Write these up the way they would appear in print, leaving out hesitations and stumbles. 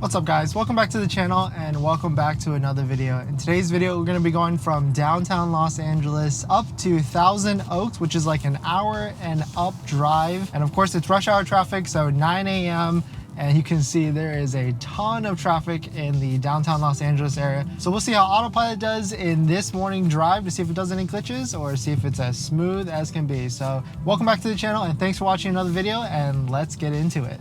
What's up guys, welcome back to the channel and welcome back to another video. In today's video we're going to be going from downtown Los Angeles up to Thousand Oaks, which is like an hour and up drive, and of course it's rush hour traffic, so 9 a.m. and you can see there is a ton of traffic in the downtown Los Angeles area. So we'll see how Autopilot does in this morning drive to see if it does any glitches or see if it's as smooth as can be. So welcome back to the channel and thanks for watching another video, and let's get into it.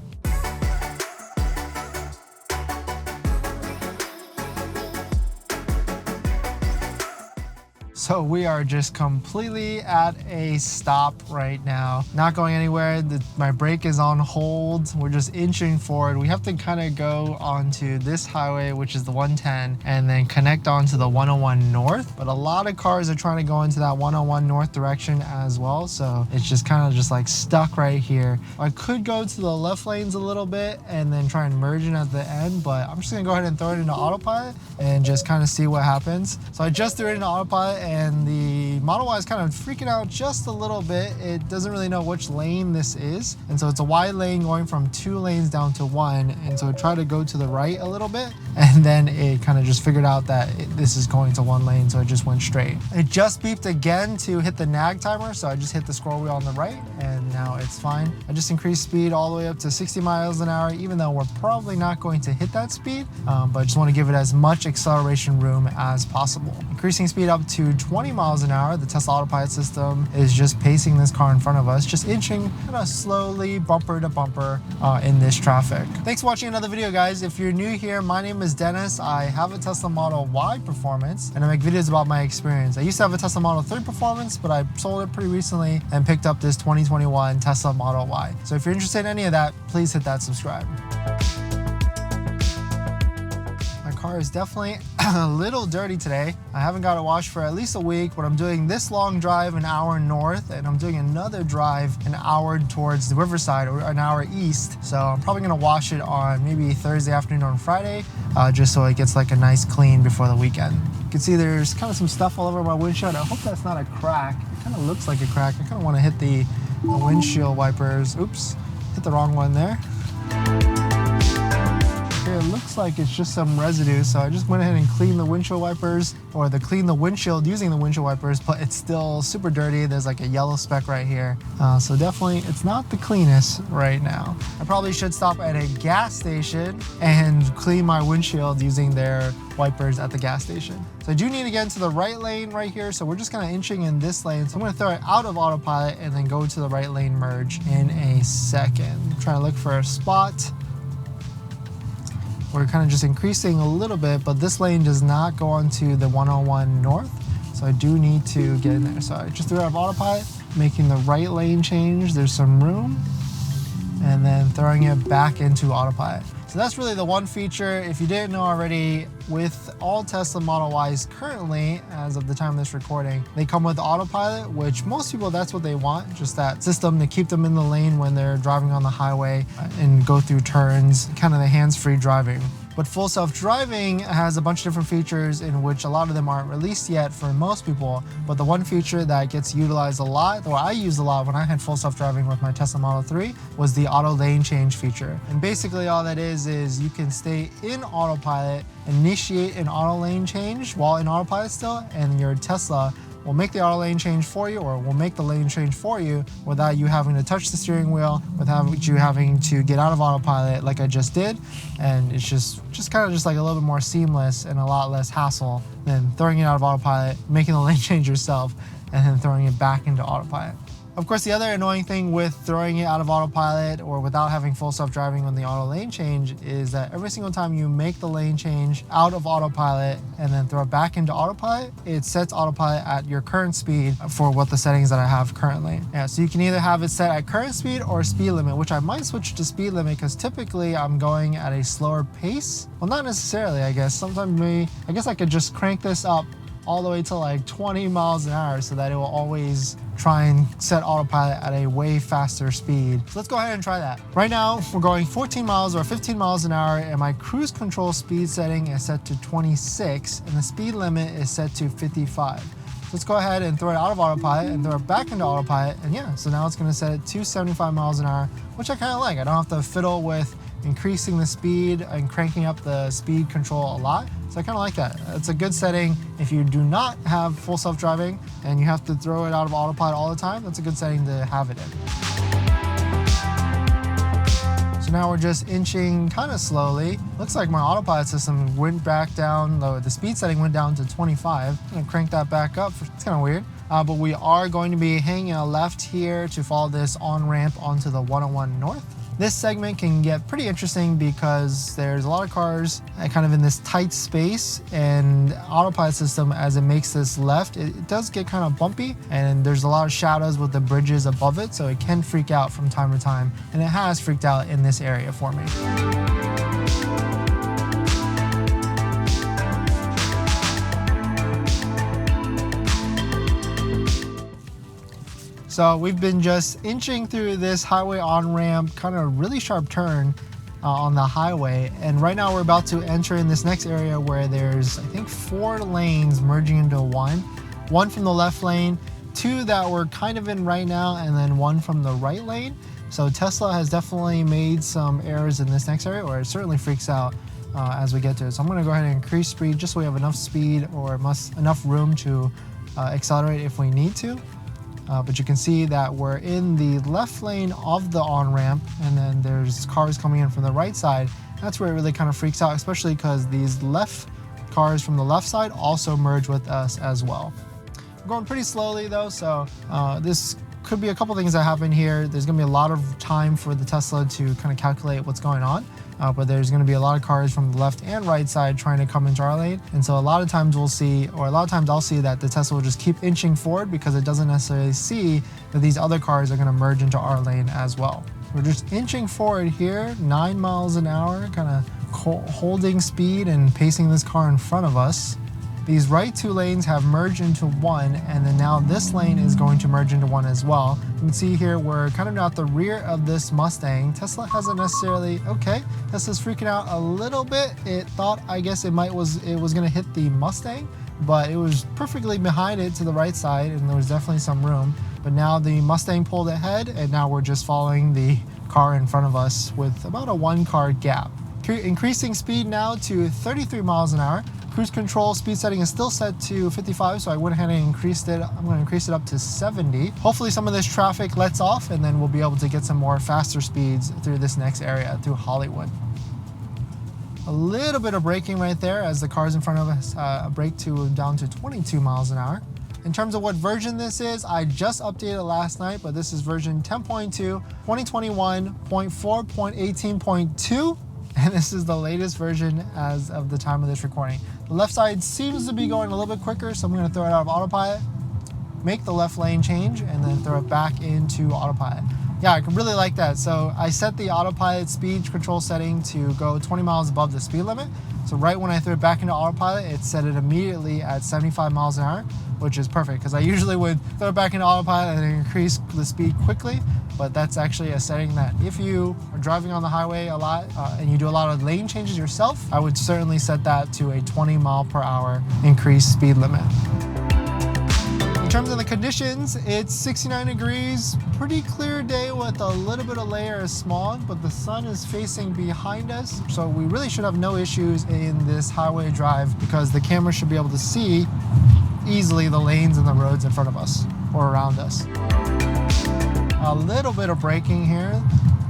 So we are just completely at a stop right now, not going anywhere. My brake is on hold. We're just inching forward. We have to kind of go onto this highway, which is the 110, and then connect onto the 101 North. But a lot of cars are trying to go into that 101 North direction as well. So it's just kind of just like stuck right here. I could go to the left lanes a little bit and then try and merge in at the end, but I'm just gonna go ahead and throw it into Autopilot and just kind of see what happens. So I just threw it into Autopilot and the Model Y is kind of freaking out just a little bit. It doesn't really know which lane this is. And so it's a wide lane going from 2 lanes down to 1. And so it tried to go to the right a little bit. And then it kind of just figured out that this is going to 1 lane. So it just went straight. It just beeped again to hit the nag timer. So I just hit the scroll wheel on the right and now it's fine. I just increased speed all the way up to 60 miles an hour, even though we're probably not going to hit that speed. But I just want to give it as much acceleration room as possible. Increasing speed up to 20 miles an hour. The Tesla Autopilot system is just pacing this car in front of us, just inching kind of slowly, bumper to bumper in this traffic. Thanks for watching another video, guys. If you're new here, my name is Dennis. I have a Tesla Model Y Performance, and I make videos about my experience. I used to have a Tesla Model 3 Performance, but I sold it pretty recently and picked up this 2021 Tesla Model Y. So if you're interested in any of that, please hit that subscribe. Car is definitely a little dirty today. I haven't got it washed for at least a week, but I'm doing this long drive an hour north and I'm doing another drive an hour towards the Riverside or an hour east. So I'm probably gonna wash it on maybe Thursday afternoon or Friday, just so it gets like a nice clean before the weekend. You can see there's kind of some stuff all over my windshield. I hope that's not a crack. It kind of looks like a crack. I kind of want to hit the windshield wipers. Oops, hit the wrong one there. It looks like it's just some residue, so I just went ahead and cleaned the windshield wipers, or clean the windshield using the windshield wipers, but it's still super dirty. There's like a yellow speck right here, so definitely it's not the cleanest right now. I probably should stop at a gas station and clean my windshield using their wipers at the gas station. So I do need to get into the right lane right here, so we're just kind of inching in this lane. So I'm going to throw it out of Autopilot and then go to the right lane merge in a second. I'm trying to look for a spot. We're kind of just increasing a little bit, but this lane does not go onto the 101 North. So I do need to get in there. So I just threw it out of Autopilot, making the right lane change. There's some room, and then throwing it back into Autopilot. So that's really the one feature. If you didn't know already, with all Tesla Model Ys currently, as of the time of this recording, they come with Autopilot, which most people, that's what they want, just that system to keep them in the lane when they're driving on the highway and go through turns, kind of the hands-free driving. But full self-driving has a bunch of different features in which a lot of them aren't released yet for most people. But the one feature that gets utilized a lot, or I used a lot when I had full self-driving with my Tesla Model 3, was the auto lane change feature. And basically all that is you can stay in Autopilot, initiate an auto lane change while in Autopilot still, and your Tesla will make the auto lane change for you, or will make the lane change for you without you having to touch the steering wheel, without you having to get out of Autopilot like I just did. And it's just kind of just like a little bit more seamless and a lot less hassle than throwing it out of Autopilot, making the lane change yourself, and then throwing it back into Autopilot. Of course, the other annoying thing with throwing it out of Autopilot or without having full self-driving on the auto lane change is that every single time you make the lane change out of Autopilot and then throw it back into Autopilot, it sets Autopilot at your current speed for what the settings that I have currently. Yeah, so you can either have it set at current speed or speed limit, which I might switch to speed limit because typically I'm going at a slower pace. Well, not necessarily, I guess. Sometimes I guess I could just crank this up all the way to like 20 miles an hour so that it will always try and set Autopilot at a way faster speed. So let's go ahead and try that. Right now, we're going 14 miles or 15 miles an hour, and my cruise control speed setting is set to 26, and the speed limit is set to 55. Let's go ahead and throw it out of Autopilot and throw it back into Autopilot. And yeah, so now it's gonna set it to 75 miles an hour, which I kind of like. I don't have to fiddle with increasing the speed and cranking up the speed control a lot. So I kind of like that. It's a good setting if you do not have full self-driving and you have to throw it out of autopilot all the time. That's a good setting to have it in. So now we're just inching kind of slowly. Looks like my autopilot system went back down, the speed setting went down to 25. I'm gonna crank that back up. It's kind of weird. But we are going to be hanging a left here to follow this on-ramp onto the 101 North. This segment can get pretty interesting because there's a lot of cars kind of in this tight space, and autopilot system, as it makes this left, it does get kind of bumpy, and there's a lot of shadows with the bridges above it, so it can freak out from time to time, and it has freaked out in this area for me. So we've been just inching through this highway on-ramp, kind of really sharp turn on the highway. And right now we're about to enter in this next area where there's, I think, 4 lanes merging into one. One from the left lane, 2 that we're kind of in right now, and then 1 from the right lane. So Tesla has definitely made some errors in this next area, or it certainly freaks out as we get to it. So I'm gonna go ahead and increase speed just so we have enough speed or enough room to accelerate if we need to. But you can see that we're in the left lane of the on-ramp, and then there's cars coming in from the right side. That's where it really kind of freaks out, especially because these left cars from the left side also merge with us as well. We're going pretty slowly though, so this could be a couple things that happen here. There's gonna be a lot of time for the Tesla to kind of calculate what's going on. But there's going to be a lot of cars from the left and right side trying to come into our lane. And so a lot of times I'll see that the Tesla will just keep inching forward because it doesn't necessarily see that these other cars are going to merge into our lane as well. We're just inching forward here, 9 miles an hour, kind of holding speed and pacing this car in front of us. These right 2 lanes have merged into one, and then now this lane is going to merge into one as well. You can see here we're kind of at the rear of this Mustang. Tesla hasn't necessarily, okay, Tesla's freaking out a little bit. It thought, I guess it was gonna hit the Mustang, but it was perfectly behind it to the right side, and there was definitely some room. But now the Mustang pulled ahead, and now we're just following the car in front of us with about a 1-car gap. Increasing speed now to 33 miles an hour. Cruise control speed setting is still set to 55, so I went ahead and increased it. I'm going to increase it up to 70. Hopefully some of this traffic lets off, and then we'll be able to get some more faster speeds through this next area, through Hollywood. A little bit of braking right there as the cars in front of us brake down to 22 miles an hour. In terms of what version this is, I just updated it last night, but this is version 10.2, 2021.4.18.2. And this is the latest version as of the time of this recording. The left side seems to be going a little bit quicker, so I'm going to throw it out of autopilot, make the left lane change, and then throw it back into autopilot. Yeah, I really like that. So I set the autopilot speed control setting to go 20 miles above the speed limit. So right when I threw it back into autopilot, it set it immediately at 75 miles an hour, which is perfect because I usually would throw it back into autopilot and increase the speed quickly. But that's actually a setting that if you are driving on the highway a lot and you do a lot of lane changes yourself, I would certainly set that to a 20 mile per hour increased speed limit. In terms of the conditions, it's 69 degrees, pretty clear day with a little bit of layer of smog, but the sun is facing behind us. So we really should have no issues in this highway drive because the camera should be able to see easily the lanes and the roads in front of us or around us. A little bit of braking here.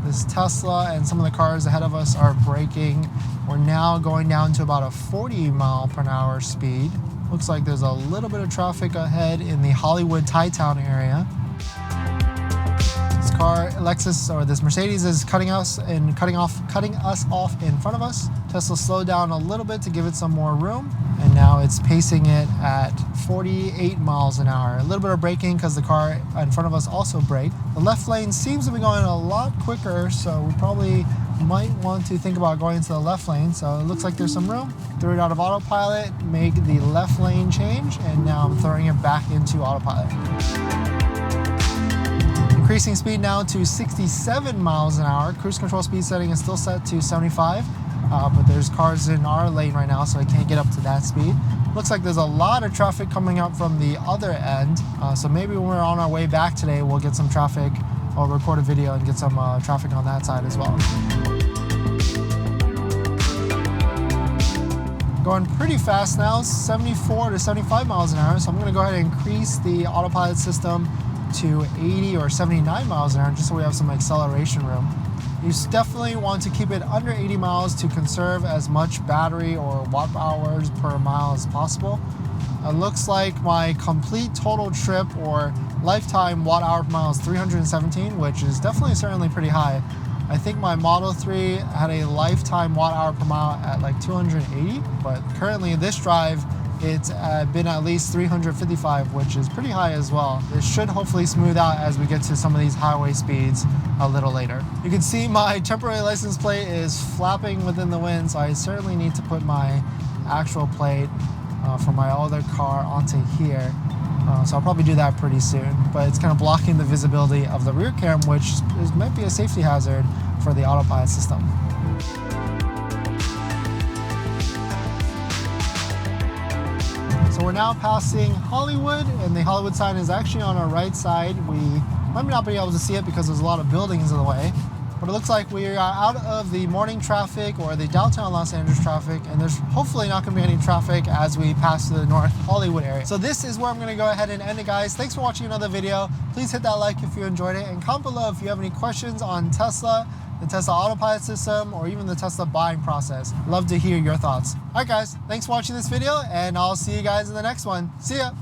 This Tesla and some of the cars ahead of us are braking. We're now going down to about a 40 mile per hour speed. Looks like there's a little bit of traffic ahead in the Hollywood Thai-town area. This car, Lexus, or this Mercedes is cutting us off in front of us. Tesla slowed down a little bit to give it some more room, and now it's pacing it at 48 miles an hour. A little bit of braking because the car in front of us also braked. The left lane seems to be going a lot quicker, so we probably might want to think about going to the left lane. So it looks like there's some room. Throw it out of autopilot, make the left lane change, and now I'm throwing it back into autopilot. Increasing speed now to 67 miles an hour. Cruise control speed setting is still set to 75, but there's cars in our lane right now, so I can't get up to that speed. Looks like there's a lot of traffic coming up from the other end, so maybe when we're on our way back today, we'll get some traffic. I'll record a video and get some traffic on that side as well. Going pretty fast now, 74 to 75 miles an hour. So I'm going to go ahead and increase the autopilot system to 80 or 79 miles an hour just so we have some acceleration room. You definitely want to keep it under 80 miles to conserve as much battery or watt hours per mile as possible. It looks like my complete total trip or lifetime watt hour per mile is 317, which is definitely certainly pretty high. I think my Model 3 had a lifetime watt hour per mile at like 280, but currently this drive, it's been at least 355, which is pretty high as well. It should hopefully smooth out as we get to some of these highway speeds a little later. You can see my temporary license plate is flapping within the wind, so I certainly need to put my actual plate from my other car onto here. So I'll probably do that pretty soon, but it's kind of blocking the visibility of the rear cam, which might be a safety hazard for the autopilot system. So we're now passing Hollywood, and the Hollywood sign is actually on our right side. We might not be able to see it because there's a lot of buildings in the way, but it looks like we are out of the morning traffic or the downtown Los Angeles traffic, and there's hopefully not going to be any traffic as we pass to the North Hollywood area. So this is where I'm going to go ahead and end it, guys. Thanks for watching another video. Please hit that like if you enjoyed it, and comment below if you have any questions on Tesla, the Tesla Autopilot system, or even the Tesla buying process. Love to hear your thoughts. All right, guys, thanks for watching this video, and I'll see you guys in the next one. See ya.